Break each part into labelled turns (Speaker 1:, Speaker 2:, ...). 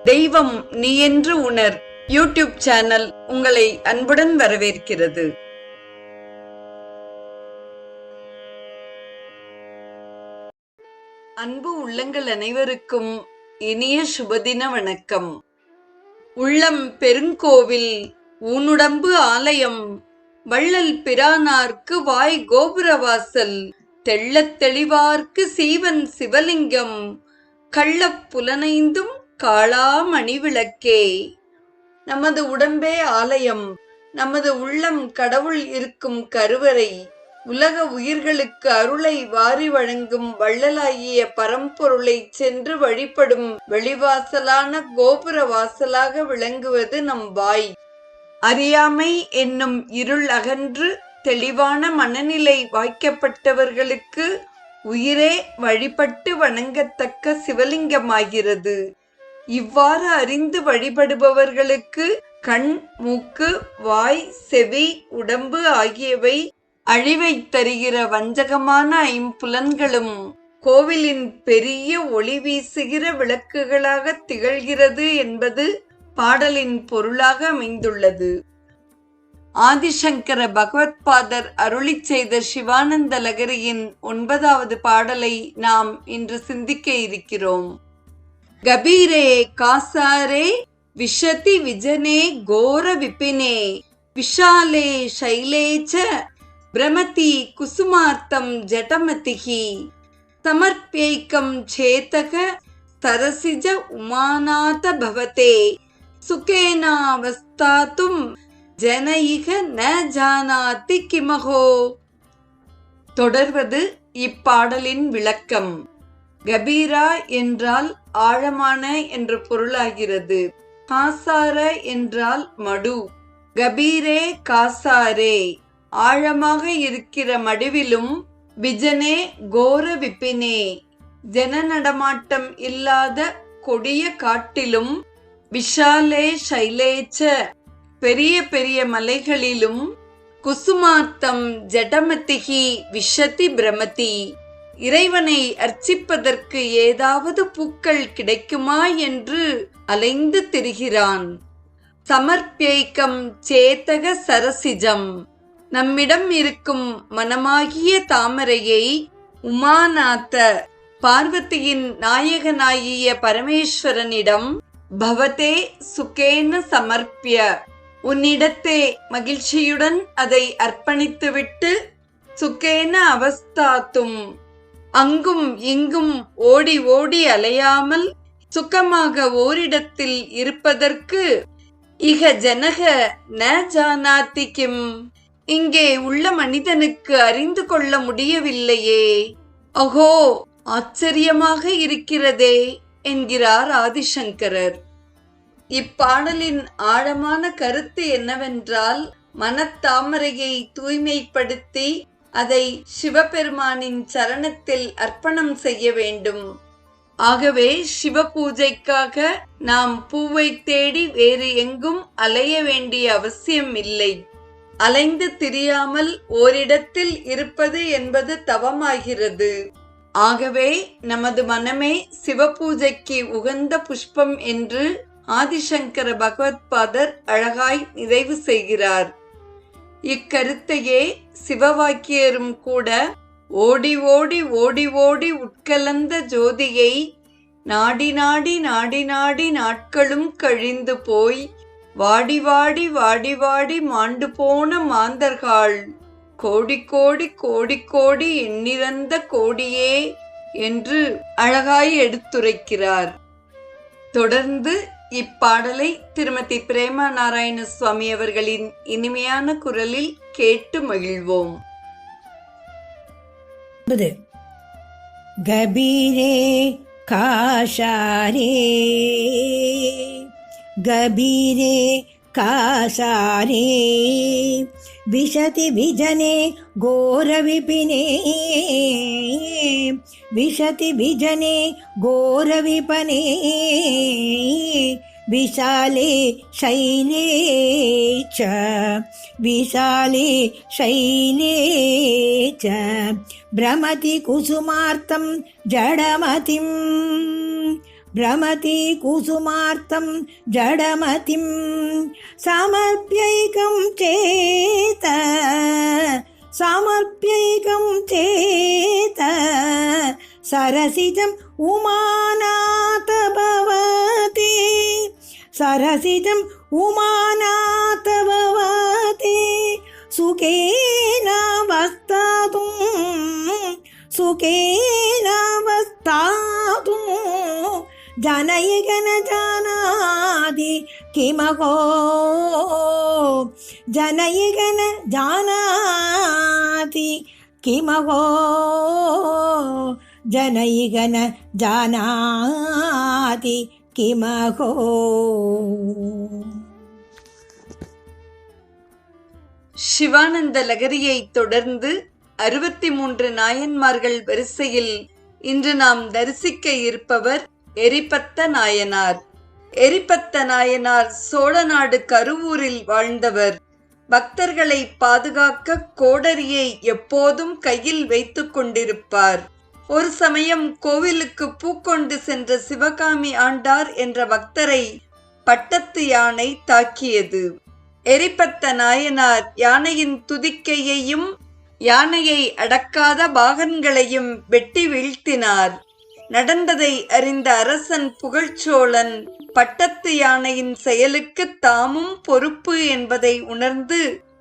Speaker 1: தெய்வம் நீ என்று உணர் யூடியூப் சேனல் உங்களை அன்புடன் வரவேற்கிறது. அன்பு உள்ளங்கள் அனைவருக்கும் இனிய சுபதின வணக்கம். உள்ளம் பெருங்கோவில் ஊனுடம்பு ஆலயம், வள்ளல் பிரானார்க்கு வாய் கோபுரவாசல், தெள்ளத் தெளிவார்க்கு சீவன் சிவலிங்கம், கள்ளப் புலனைந்தும் காளாமணி விளக்கே. நமது உடம்பே ஆலயம், நமது உள்ளம் கடவுள் இருக்கும் கருவறை. உலக உயிர்களுக்கு அருளை வாரி வழங்கும் வள்ளலாகிய பரம்பொருளை சென்று வழிபடும் வெளிவாசலான கோபுர வாசலாக விளங்குவது நம் வாய். அறியாமை என்னும் இருள் அகன்று தெளிவான மனநிலை வாய்க்கப்பட்டவர்களுக்கு உயிரே வழிபட்டு வணங்கத்தக்க சிவலிங்கமாகிறது. இவ்வாறு அறிந்து வழிபடுபவர்களுக்கு கண், மூக்கு, வாய், செவி, உடம்பு ஆகியவை அழிவை தருகிற வஞ்சகமான ஐம்புலன்களும் கோவிலின் பெரிய ஒளி வீசுகிற விளக்குகளாக திகழ்கிறது என்பது பாடலின் பொருளாக அமைந்துள்ளது. ஆதிசங்கர பகவத்பாதர் அருளி செய்த சிவானந்த லகரியின் 9வது பாடலை நாம் இன்று சிந்திக்க இருக்கிறோம். கபீரே காசாரே விஷதி விஜனே கோர விபினே, விஷாலே சைலேச்ச பிரமதி குசுமார்த்தம் ஜடமதிஹி, சமர்ப்யைக்கம் சேதக சரசிஜ உமாநாத பவதே, சுகேனாவஸ்தாதும் ஜனயிக ந ஜானாதி கிமஹோ. தொடர்வது இப்பாடலின் விளக்கம். கபீரா என்றால் ஆழமான என்று பொருளாகிறது. காசார என்றால் மடு. கபீரே காசாரே ஆழமாக இருக்கிற மடுவிலும், விஜனே கோர விபினே ஜன நடமாட்டம் இல்லாத கொடிய காட்டிலும், விஷாலே சைலேச்ச பெரிய பெரிய மலைகளிலும், குசுமார்த்தம் ஜடமதிஹி விஷதி பிரமதி இறைவனை அர்ச்சிப்பதற்கு ஏதாவது பூக்கள் கிடைக்குமா என்று அலைந்து திரிகிறான். சமர்ப்யைக்கம் சேதக சரசிஜம் நம்மிடம் இருக்கும் மனமாகிய தாமரையை, உமாநாத பார்வதியின் நாயகனாகிய பரமேஸ்வரனிடம், பவதே சுகேன சமர்ப்பிய உன்னிடத்தே மகிழ்ச்சியுடன் அதை அர்ப்பணித்துவிட்டு, சுகேன அவஸ்தாத்தும் அங்கும் இங்கும் ஓடி ஓடி அலையாமல் சுகமாக ஓரிடத்தில் இருப்பதற்கு, இக ஜனக ந ஜானாதி கிம் இங்கே உள்ள மனிதனுக்கு அறிந்து கொள்ள முடியவில்லையே, அஹோ ஆச்சரியமாக இருக்கிறதே என்கிறார் ஆதிசங்கரர். இப்பாடலின் ஆழமான கருத்து என்னவென்றால், மனத்தாமரையை தூய்மைப்படுத்தி அதை சிவபெருமானின் சரணத்தில் அர்ப்பணம் செய்ய வேண்டும். ஆகவே சிவ பூஜைக்காக நாம் பூவை தேடி வேறு எங்கும் அலைய வேண்டிய அவசியம் இல்லை. அலைந்து திரியாமல் ஓரிடத்தில் இருப்பது என்பது தவமாகிறது. ஆகவே நமது மனமே சிவ பூஜைக்கு உகந்த புஷ்பம் என்று ஆதிசங்கர பகவத்பாதர் அழகாய் நிறைவு செய்கிறார். இக்கருத்தையே சிவவாக்கியரும் கூட ஓடி ஓடி ஓடி ஓடி உட்கலந்த ஜோதியை நாடி நாடி நாடி நாடி நாட்களும் கழிந்து போய், வாடி வாடி வாடி வாடி மாண்டு போன மாந்தர்கள் கோடி கோடி கோடி கோடி எண்ணிறந்த கோடியே என்று அழகாய் எடுத்துரைக்கிறார். தொடர்ந்து இப்பாடலை திருமதி பிரேமா நாராயண சுவாமி அவர்களின் இனிமையான குரலில் கேட்டு மகிழ்வோம்.
Speaker 2: கபீரே காஷாரே கபீரே காசாரே விஷதி விஜனே கோர விபினே விஷதி விஜனே கோர விபனே विशाले शैले च विशाले शैले च भ्रमति कुसुमार्तं जडमतिं भ्रमति कुसुमार्तं जडमतिं समर्प्यैकं चेत सरसिजम् उमानाथ भवति सरसिजम् उमानाथ भवति सुखेन वस्तातुं जनयिगन जानाति किमहो जनयिगन जानाति किमहो जनयिगन जानाति किमहो.
Speaker 1: சிவானந்த லகரியை தொடர்ந்து 63 நாயன்மார்கள் வரிசையில் இன்று நாம் தரிசிக்க இருப்பவர் எரிபத்த நாயனார். எரிபத்த நாயனார் சோழநாடு கருவூரில் வாழ்ந்தவர். பக்தர்களை பாதுகாக்க கோடரியை எப்போதும் கையில் வைத்துக் கொண்டிருப்பார். ஒரு சமயம் கோவிலுக்கு பூக்கொண்டு சென்ற சிவகாமி ஆண்டார் என்ற பக்தரை பட்டத்து யானை தாக்கியது. எரிபத்த நாயனார் யானையின் துதிக்கையையும் யானையை அடக்காத பாகன்களையும் வெட்டி வீழ்த்தினார். நடந்ததை அறிந்த அரசன் புகழ்ச்சோழன் பட்டத்து யானையின் செயலுக்கு தாமும் பொறுப்பு என்பதை உணர்ந்து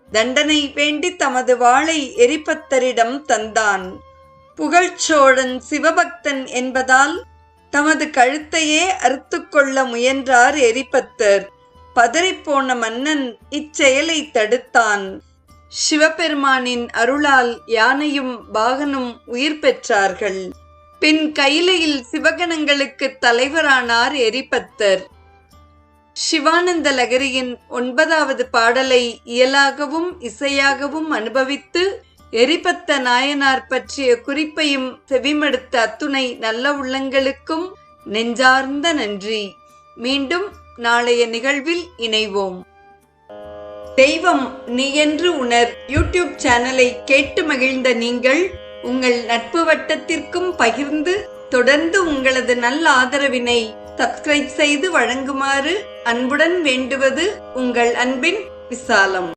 Speaker 1: தண்டனை வேண்டி தமது வாளை எரிபத்தரிடம் தந்தான். புகழ்ச்சோழன் சிவபக்தன் என்பதால் தமது கழுத்தையே அறுத்துக்கொள்ள முயன்றார் எரிபத்தர். பதறிப்போன மன்னன் இச்செயலை தடுத்தான். சிவபெருமானின் அருளால் யானையும் பாகனும் உயிர் பெற்றார்கள். பின் கைலையில் சிவகணங்களுக்கு தலைவரானார் எரிபத்தர். சிவானந்த லகரியின் 9வது பாடலை இயலாகவும் இசையாகவும் அனுபவித்து எரிபத்த நாயனார் பற்றிய குறிப்பையும் செவிமடுத்த அத்துணை நல்ல உள்ளங்களுக்கும் நெஞ்சார்ந்த நன்றி. மீண்டும் நாளைய நிகழ்வில் இணைவோம். தெய்வம் நீ என்று உணர் யூடியூப் சேனலை கேட்டு மகிழ்ந்த நீங்கள் உங்கள் நட்பு வட்டத்திற்கும் பகிர்ந்து தொடர்ந்து உங்களது நல்ல ஆதரவினை சப்ஸ்கிரைப் செய்து வழங்குமாறு அன்புடன் வேண்டுவது உங்கள் அன்பின் விசாலம்.